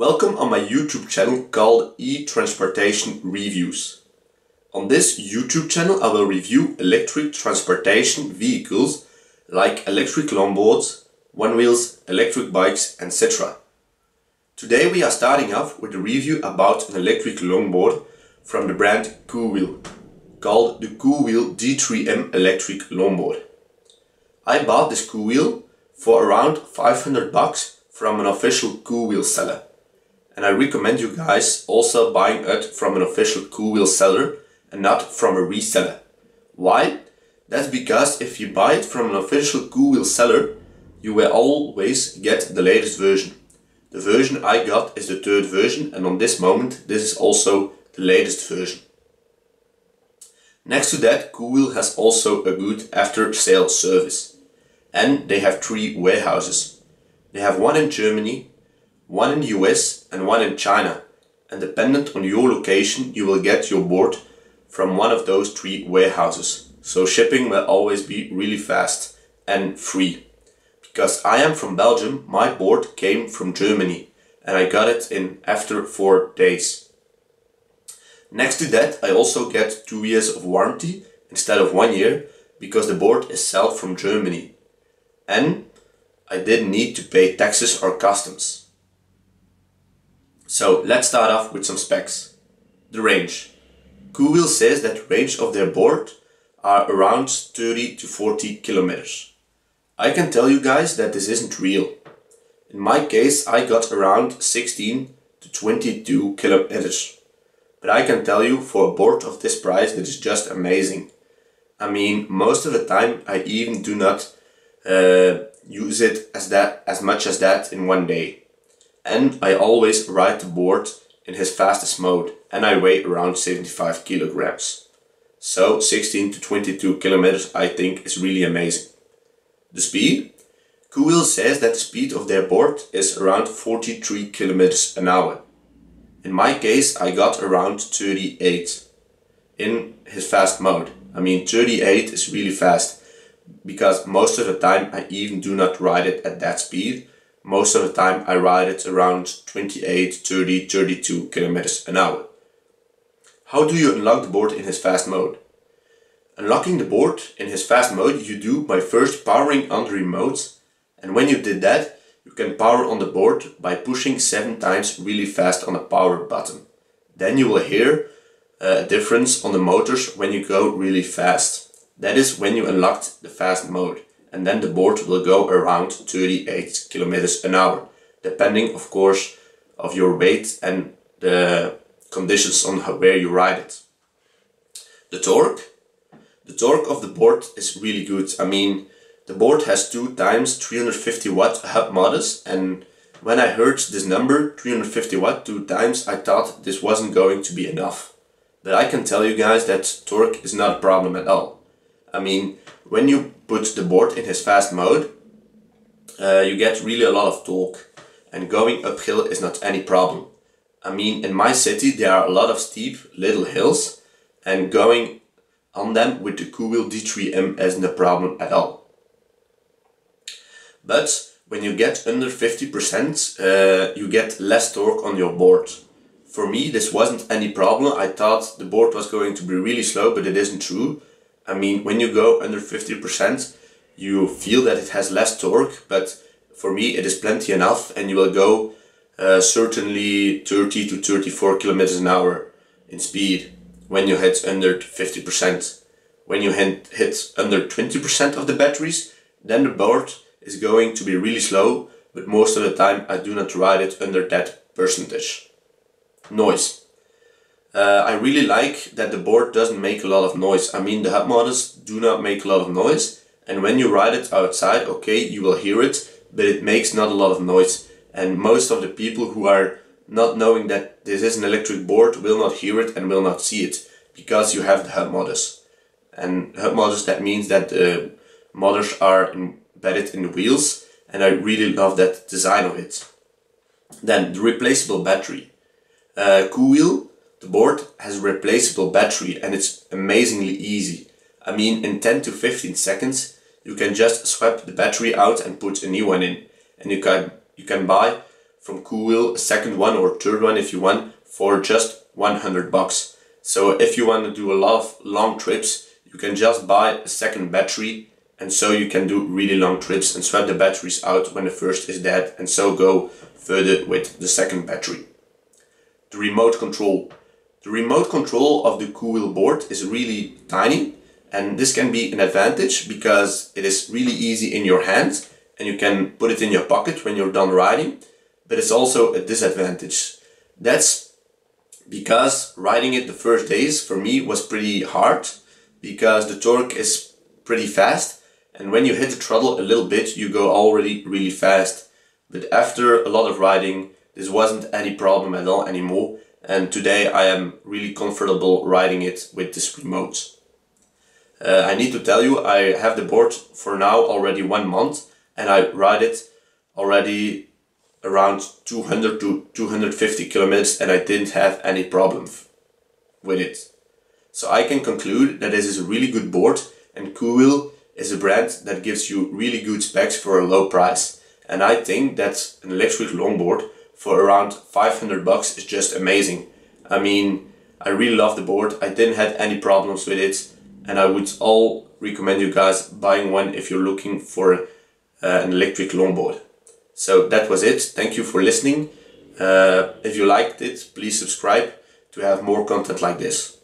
Welcome on my YouTube channel called E-Transportation Reviews. On this YouTube channel I will review electric transportation vehicles like electric longboards, one wheels, electric bikes, etc. Today we are starting off with a review about an electric longboard from the brand Koowheel, called the Koowheel D3M electric longboard. I bought this Koowheel for around $500 from an official Koowheel seller. And I recommend you guys also buying it from an official Koowheel seller and not from a reseller. Why? That's because if you buy it from an official Koowheel seller, you will always get the latest version. The version I got is the third version, and on this moment this is also the latest version. Next to that, Koowheel has also a good after-sale service. And they have 3 warehouses. They have one in Germany, one in the US and one in China, and dependent on your location you will get your board from one of those 3 warehouses. So shipping will always be really fast and free. Because I am from Belgium, my board came from Germany and I got it in after 4 days. Next to that I also get 2 years of warranty instead of 1 year, because the board is sold from Germany. And I didn't need to pay taxes or customs. So let's start off with some specs. The range. Koowheel says that the range of their board are around 30 to 40 kilometers. I can tell you guys that this isn't real. In my case I got around 16 to 22 kilometers. But I can tell you, for a board of this price, that is just amazing. I mean, most of the time I even do not use it as much as that in 1 day. And I always ride the board in his fastest mode, and I weigh around 75 kilograms. So 16 to 22 kilometers I think is really amazing. The speed? Koowheel says that the speed of their board is around 43 kilometers an hour. In my case I got around 38 in his fast mode. I mean, 38 is really fast, because most of the time I even do not ride it at that speed. Most of the time I ride it around 28, 30, 32 kilometers an hour. How do you unlock the board in his fast mode? Unlocking the board in his fast mode you do by first powering on the remote, and when you did that you can power on the board by pushing 7 times really fast on the power button. Then you will hear a difference on the motors when you go really fast. That is when you unlocked the fast mode. And then the board will go around 38 kilometers an hour, depending of course of your weight and the conditions on where you ride it. The torque of the board is really good. I mean, the board has 2 times 350 watt hub motors, and when I heard this number 350 watt 2 times, I thought this wasn't going to be enough. But I can tell you guys that torque is not a problem at all. I mean, when you put the board in his fast mode, you get really a lot of torque, and going uphill is not any problem. I mean, in my city there are a lot of steep little hills, and going on them with the Koowheel D3M isn't a problem at all. But when you get under 50%, you get less torque on your board. For me this wasn't any problem. I thought the board was going to be really slow, but it isn't true. I mean, when you go under 50%, you feel that it has less torque, but for me it is plenty enough, and you will go certainly 30 to 34 kilometers an hour in speed when you hit under 50%. When you hit under 20% of the batteries, then the board is going to be really slow, but most of the time I do not ride it under that percentage. Noise. I really like that the board doesn't make a lot of noise. I mean, the hub motors do not make a lot of noise, and when you ride it outside, okay, you will hear it, but it makes not a lot of noise. And most of the people who are not knowing that this is an electric board will not hear it and will not see it, because you have the hub motors. And hub motors, that means that the motors are embedded in the wheels, and I really love that design of it. Then the replaceable battery. Koowheel, the board has a replaceable battery, and it's amazingly easy. I mean, in 10 to 15 seconds you can just swap the battery out and put a new one in. And you can buy from Koowheel, a second one or third one if you want, for just $100. So if you want to do a lot of long trips, you can just buy a second battery, and so you can do really long trips and swap the batteries out when the first is dead, and so go further with the second battery. The remote control. The remote control of the Koowheel board is really tiny, and this can be an advantage because it is really easy in your hand and you can put it in your pocket when you're done riding, but it's also a disadvantage. That's because riding it the first days for me was pretty hard because the torque is pretty fast, and when you hit the throttle a little bit you go already really fast. But after a lot of riding, this wasn't any problem at all anymore, and today I am really comfortable riding it with this remote. I need to tell you, I have the board for now already 1 month, and I ride it already around 200 to 250 kilometers, and I didn't have any problem with it. So I can conclude that this is a really good board, and Koowheel is a brand that gives you really good specs for a low price. And I think that an electric longboard for around $500 is just amazing. I mean, I really love the board. I didn't have any problems with it, and I would all recommend you guys buying one if you're looking for an electric longboard. So that was it. Thank you for listening. If you liked it, please subscribe to have more content like this.